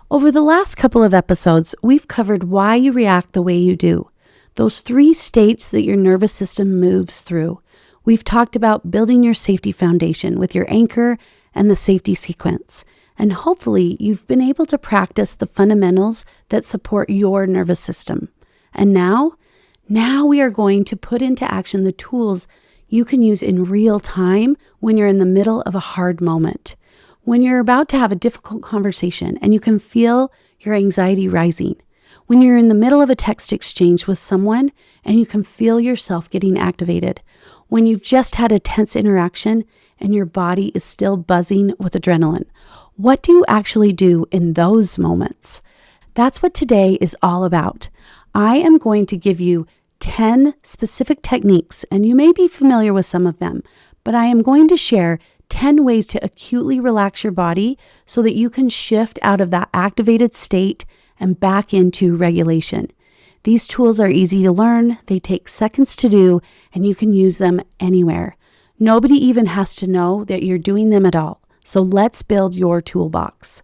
Over the last couple of episodes, we've covered why you react the way you do, those 3 states that your nervous system moves through. We've talked about building your safety foundation with your anchor and the safety sequence. And hopefully you've been able to practice the fundamentals that support your nervous system. And now we are going to put into action the tools you can use in real time when you're in the middle of a hard moment. When you're about to have a difficult conversation and you can feel your anxiety rising. When you're in the middle of a text exchange with someone and you can feel yourself getting activated. When you've just had a tense interaction and your body is still buzzing with adrenaline. What do you actually do in those moments? That's what today is all about. I am going to give you 10 specific techniques, and you may be familiar with some of them, but I am going to share 10 ways to acutely relax your body so that you can shift out of that activated state and back into regulation. These tools are easy to learn, they take seconds to do, and you can use them anywhere. Nobody even has to know that you're doing them at all. So let's build your toolbox.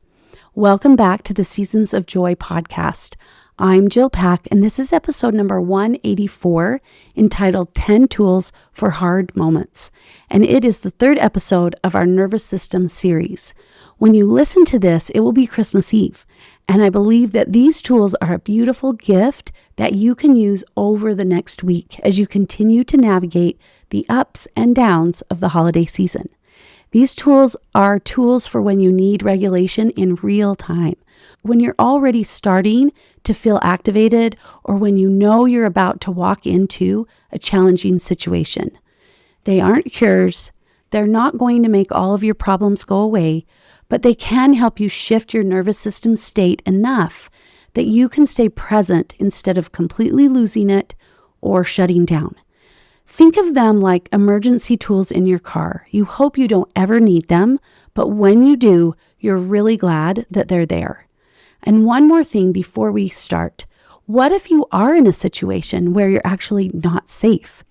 Welcome back to the Seasons of Joy podcast. I'm Jill Pack, and this is episode number 184, entitled 10 Tools for Hard Moments. And it is the 3rd episode of our nervous system series. When you listen to this, it will be Christmas Eve. And I believe that these tools are a beautiful gift that you can use over the next week as you continue to navigate the ups and downs of the holiday season. These tools are tools for when you need regulation in real time, when you're already starting to feel activated, or when you know you're about to walk into a challenging situation. They aren't cures. They're not going to make all of your problems go away, but they can help you shift your nervous system state enough that you can stay present instead of completely losing it or shutting down. Think of them like emergency tools in your car. You hope you don't ever need them, but when you do, you're really glad that they're there. And one more thing before we start. What if you are in a situation where you're actually not safe?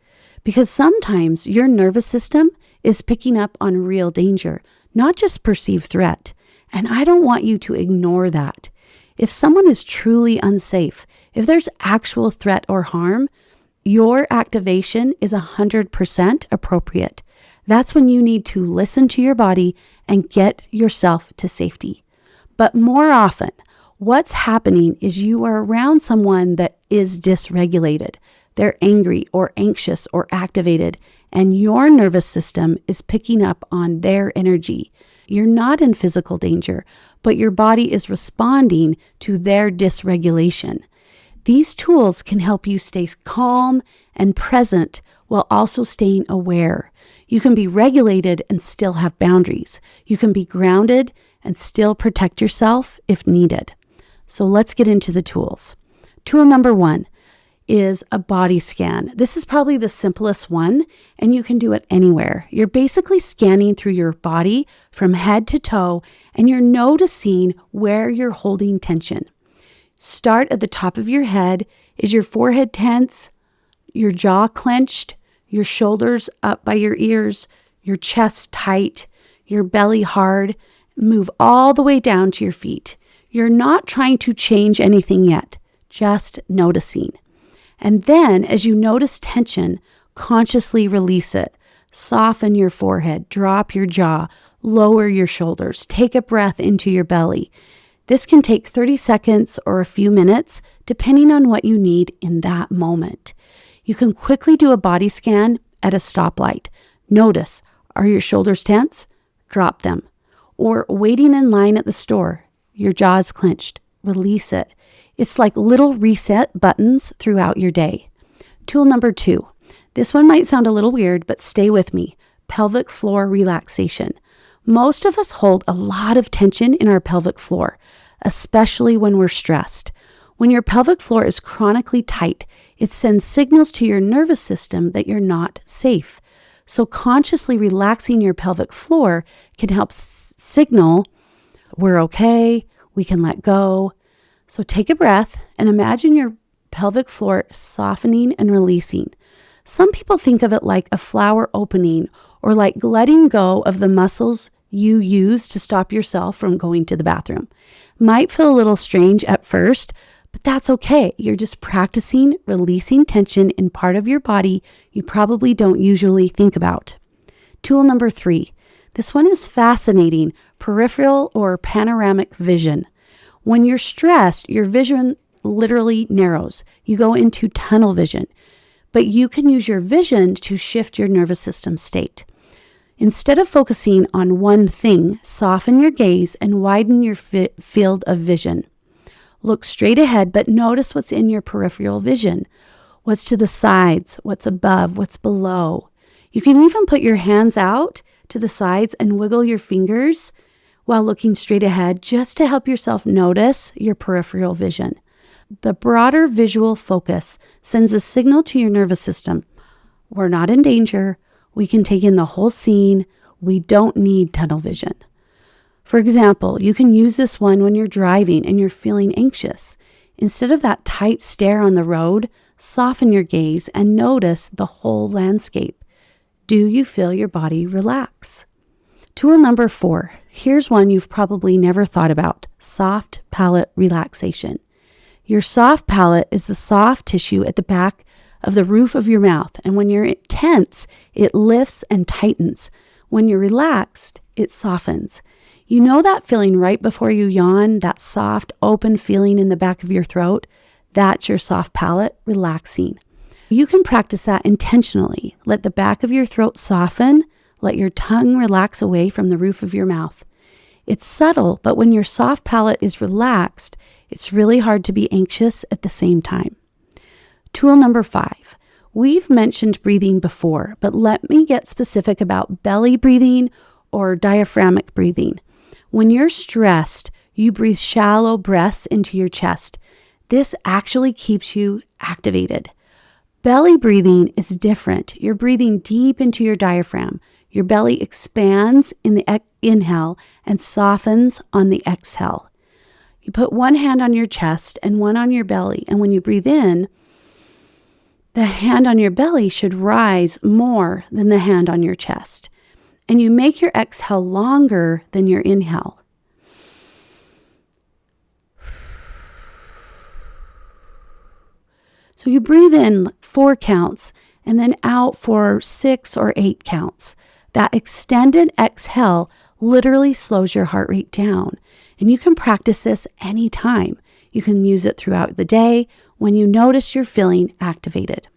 Because sometimes your nervous system is picking up on real danger, not just perceived threat. And I don't want you to ignore that. If someone is truly unsafe, if there's actual threat or harm, your activation is 100% appropriate. That's when you need to listen to your body and get yourself to safety. But more often, what's happening is you are around someone that is dysregulated. They're angry or anxious or activated, and your nervous system is picking up on their energy. You're not in physical danger, but your body is responding to their dysregulation. These tools can help you stay calm and present while also staying aware. You can be regulated and still have boundaries. You can be grounded and still protect yourself if needed. So let's get into the tools. Tool number 1 is a body scan. This is probably the simplest one, and you can do it anywhere. You're basically scanning through your body from head to toe, and you're noticing where you're holding tension. Start at the top of your head. Is your forehead tense? Your jaw clenched? Your shoulders up by your ears? Your chest tight? Your belly hard? Move all the way down to your feet. You're not trying to change anything yet, just noticing. And then as you notice tension, consciously release it. Soften your forehead, drop your jaw, lower your shoulders, take a breath into your belly. This can take 30 seconds or a few minutes, depending on what you need in that moment. You can quickly do a body scan at a stoplight. Notice, are your shoulders tense? Drop them. Or waiting in line at the store, your jaw is clenched. Release it. It's like little reset buttons throughout your day. Tool number 2. This one might sound a little weird, but stay with me. Pelvic floor relaxation. Most of us hold a lot of tension in our pelvic floor, especially when we're stressed. When your pelvic floor is chronically tight, it sends signals to your nervous system that you're not safe. So consciously relaxing your pelvic floor can help signal we're okay, we can let go. So take a breath and imagine your pelvic floor softening and releasing. Some people think of it like a flower opening or like letting go of the muscles you use to stop yourself from going to the bathroom. Might feel a little strange at first, but that's okay. You're just practicing releasing tension in part of your body you probably don't usually think about. Tool number 3. This one is fascinating, peripheral or panoramic vision. When you're stressed, your vision literally narrows. You go into tunnel vision, but you can use your vision to shift your nervous system state. Instead of focusing on one thing, soften your gaze and widen your field of vision. Look straight ahead, but notice what's in your peripheral vision. What's to the sides, what's above, what's below. You can even put your hands out to the sides and wiggle your fingers while looking straight ahead just to help yourself notice your peripheral vision. The broader visual focus sends a signal to your nervous system. We're not in danger. We can take in the whole scene. We don't need tunnel vision. For example, you can use this one when you're driving and you're feeling anxious. Instead of that tight stare on the road, soften your gaze and notice the whole landscape. Do you feel your body relax? Tool number 4. Here's one you've probably never thought about: soft palate relaxation. Your soft palate is the soft tissue at the back of the roof of your mouth, and when you're tense, it lifts and tightens. When you're relaxed, it softens. You know that feeling right before you yawn, that soft, open feeling in the back of your throat? That's your soft palate relaxing. You can practice that intentionally. Let the back of your throat soften. Let your tongue relax away from the roof of your mouth. It's subtle, but when your soft palate is relaxed, it's really hard to be anxious at the same time. Tool number 5. We've mentioned breathing before, but let me get specific about belly breathing or diaphragmatic breathing. When you're stressed, you breathe shallow breaths into your chest. This actually keeps you activated. Belly breathing is different. You're breathing deep into your diaphragm. Your belly expands in the inhale and softens on the exhale. You put one hand on your chest and one on your belly, and when you breathe in, the hand on your belly should rise more than the hand on your chest. And you make your exhale longer than your inhale. So you breathe in 4 counts and then out for 6 or 8 counts. That extended exhale literally slows your heart rate down. And you can practice this anytime. You can use it throughout the day when you notice you're feeling activated.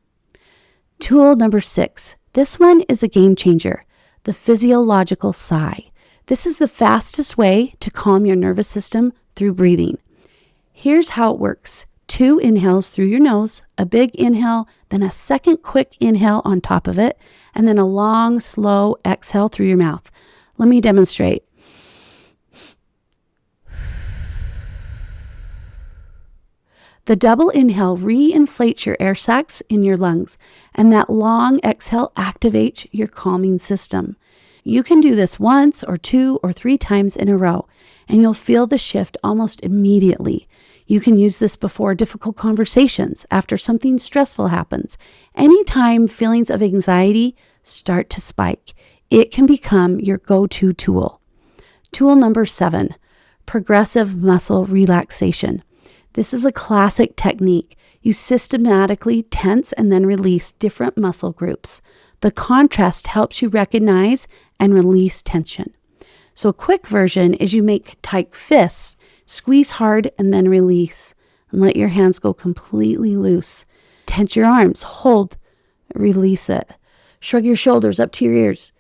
Tool number 6. This one is a game changer. The physiological sigh. This is the fastest way to calm your nervous system through breathing. Here's how it works. 2 inhales through your nose, a big inhale, then a second quick inhale on top of it, and then a long, slow exhale through your mouth. Let me demonstrate. The double inhale re-inflates your air sacs in your lungs, and that long exhale activates your calming system. You can do this once or 2 or 3 times in a row, and you'll feel the shift almost immediately. You can use this before difficult conversations, after something stressful happens. Anytime feelings of anxiety start to spike, it can become your go-to tool. Tool number 7, progressive muscle relaxation. This is a classic technique. You systematically tense and then release different muscle groups. The contrast helps you recognize and release tension. So a quick version is you make tight fists, squeeze hard and then release, and let your hands go completely loose. Tense your arms, hold, release it. Shrug your shoulders up to your ears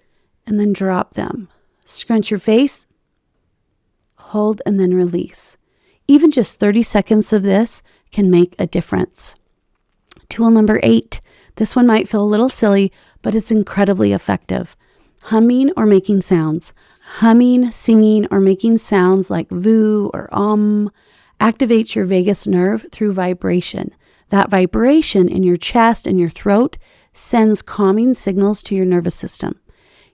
and then drop them. Scrunch your face, hold and then release. Even just 30 seconds of this can make a difference. Tool number 8. This one might feel a little silly, but it's incredibly effective. Humming or making sounds. Humming, singing, or making sounds like voo or activates your vagus nerve through vibration. That vibration in your chest and your throat sends calming signals to your nervous system.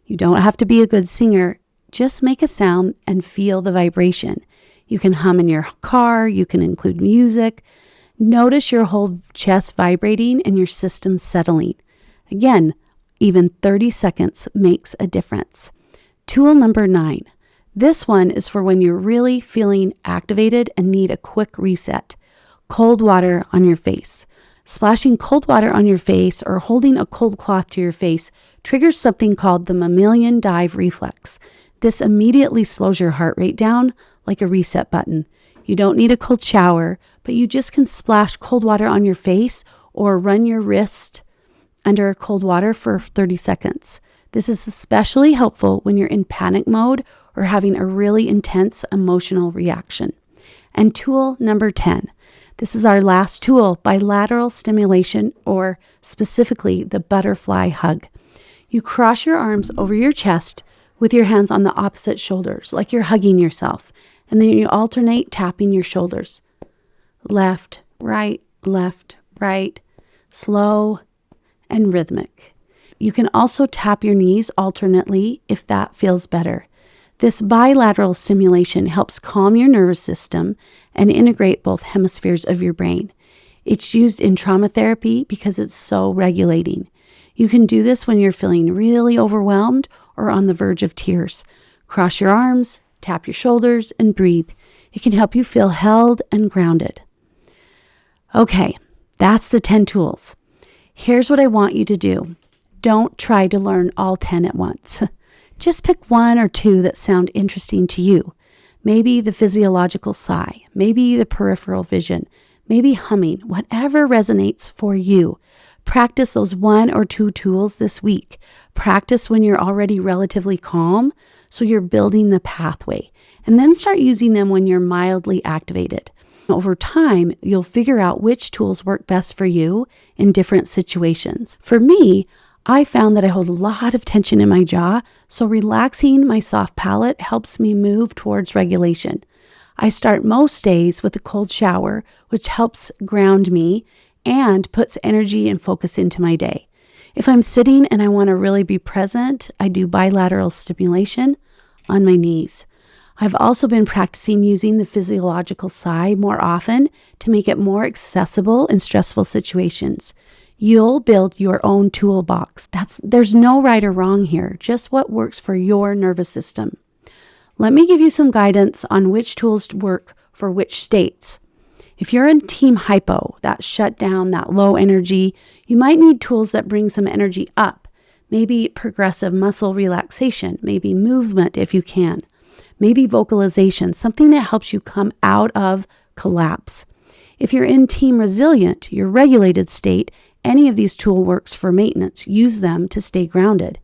You don't have to be a good singer. Just make a sound and feel the vibration. You can hum in your car. You can include music. Notice your whole chest vibrating and your system settling. Again, even 30 seconds makes a difference. Tool number 9, This one is for when you're really feeling activated and need a quick reset. Cold water on your face. Splashing cold water on your face or holding a cold cloth to your face triggers something called the mammalian dive reflex. This immediately slows your heart rate down like a reset button. You don't need a cold shower, but you just can splash cold water on your face or run your wrist under cold water for 30 seconds. This is especially helpful when you're in panic mode or having a really intense emotional reaction. And tool number 10. This is our last tool, bilateral stimulation, or specifically the butterfly hug. You cross your arms over your chest with your hands on the opposite shoulders, like you're hugging yourself. And then you alternate tapping your shoulders. Left, right, slow and rhythmic. You can also tap your knees alternately if that feels better. This bilateral stimulation helps calm your nervous system and integrate both hemispheres of your brain. It's used in trauma therapy because it's so regulating. You can do this when you're feeling really overwhelmed or on the verge of tears. Cross your arms, tap your shoulders, and breathe. It can help you feel held and grounded. Okay, that's the 10 tools. Here's what I want you to do. Don't try to learn all 10 at once. Just pick one or two that sound interesting to you. Maybe the physiological sigh, maybe the peripheral vision, maybe humming, whatever resonates for you. Practice those one or two tools this week. Practice when you're already relatively calm, so you're building the pathway. And then start using them when you're mildly activated. Over time, you'll figure out which tools work best for you in different situations. For me, I found that I hold a lot of tension in my jaw, so relaxing my soft palate helps me move towards regulation. I start most days with a cold shower, which helps ground me and puts energy and focus into my day. If I'm sitting and I want to really be present, I do bilateral stimulation on my knees. I've also been practicing using the physiological sigh more often to make it more accessible in stressful situations. You'll build your own toolbox. There's no right or wrong here, just what works for your nervous system. Let me give you some guidance on which tools work for which states. If you're in team hypo, that shutdown, that low energy, you might need tools that bring some energy up. Maybe progressive muscle relaxation, maybe movement if you can, maybe vocalization, something that helps you come out of collapse. If you're in team resilient, your regulated state, any of these tools works for maintenance. Use them to stay grounded.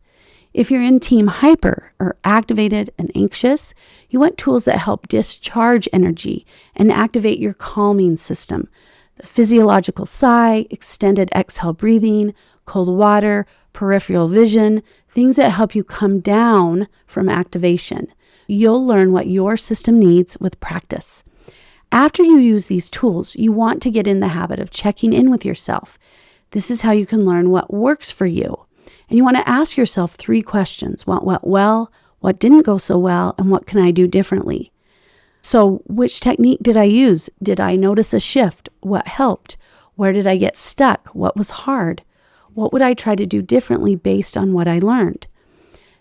If you're in team hyper or activated and anxious, you want tools that help discharge energy and activate your calming system. The physiological sigh, extended exhale breathing, cold water, peripheral vision, things that help you come down from activation. You'll learn what your system needs with practice. After you use these tools, you want to get in the habit of checking in with yourself. This is how you can learn what works for you. And you want to ask yourself 3 questions. What went well? What didn't go so well? And what can I do differently? So which technique did I use? Did I notice a shift? What helped? Where did I get stuck? What was hard? What would I try to do differently based on what I learned?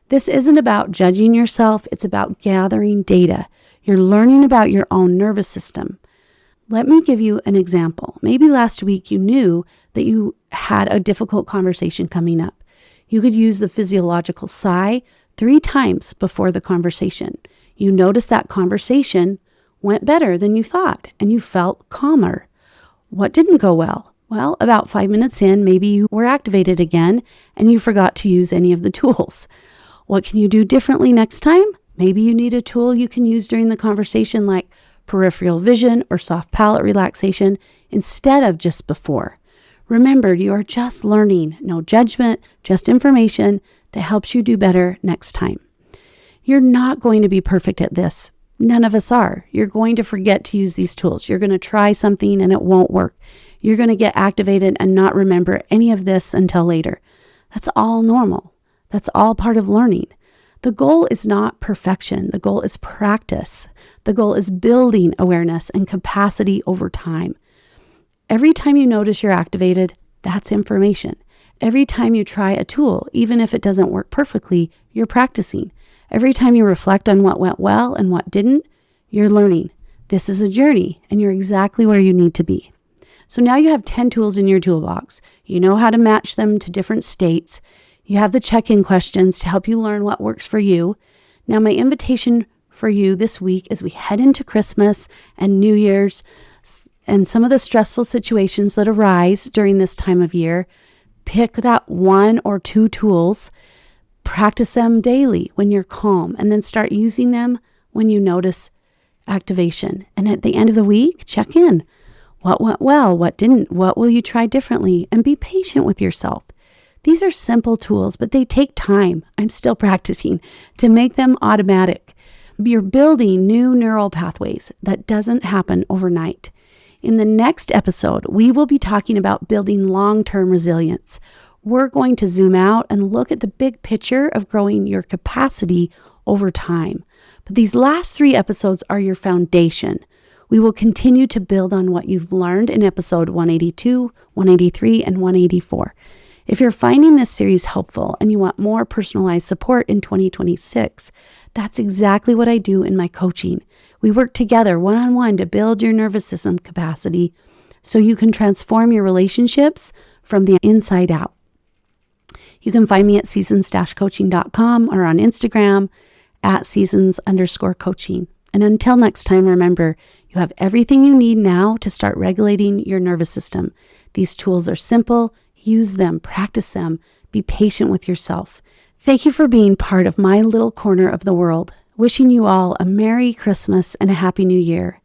This isn't about judging yourself. It's about gathering data. You're learning about your own nervous system. Let me give you an example. Maybe last week you knew that you had a difficult conversation coming up. You could use the physiological sigh 3 times before the conversation. You noticed that conversation went better than you thought, and you felt calmer. What didn't go well? Well, about 5 minutes in, maybe you were activated again, and you forgot to use any of the tools. What can you do differently next time? Maybe you need a tool you can use during the conversation, like peripheral vision or soft palate relaxation, instead of just before. Remember, you are just learning, no judgment, just information that helps you do better next time. You're not going to be perfect at this. None of us are. You're going to forget to use these tools. You're going to try something and it won't work. You're going to get activated and not remember any of this until later. That's all normal. That's all part of learning. The goal is not perfection. The goal is practice. The goal is building awareness and capacity over time. Every time you notice you're activated, that's information. Every time you try a tool, even if it doesn't work perfectly, you're practicing. Every time you reflect on what went well and what didn't, you're learning. This is a journey, and you're exactly where you need to be. So now you have 10 tools in your toolbox. You know how to match them to different states. You have the check-in questions to help you learn what works for you. Now, my invitation for you this week as we head into Christmas and New Year's and some of the stressful situations that arise during this time of year, pick that 1 or 2 tools, practice them daily when you're calm, and then start using them when you notice activation. And at the end of the week, check in. What went well? What didn't? What will you try differently? And be patient with yourself. These are simple tools, but they take time. I'm still practicing to make them automatic. You're building new neural pathways. That doesn't happen overnight. In the next episode, we will be talking about building long-term resilience. We're going to zoom out and look at the big picture of growing your capacity over time. But these last 3 episodes are your foundation. We will continue to build on what you've learned in episode 182, 183, and 184. If you're finding this series helpful and you want more personalized support in 2026, that's exactly what I do in my coaching. We work together one-on-one to build your nervous system capacity so you can transform your relationships from the inside out. You can find me at seasons-coaching.com or on Instagram at seasons_coaching. And until next time, remember, you have everything you need now to start regulating your nervous system. These tools are simple. Use them, practice them, be patient with yourself. Thank you for being part of my little corner of the world. Wishing you all a Merry Christmas and a Happy New Year.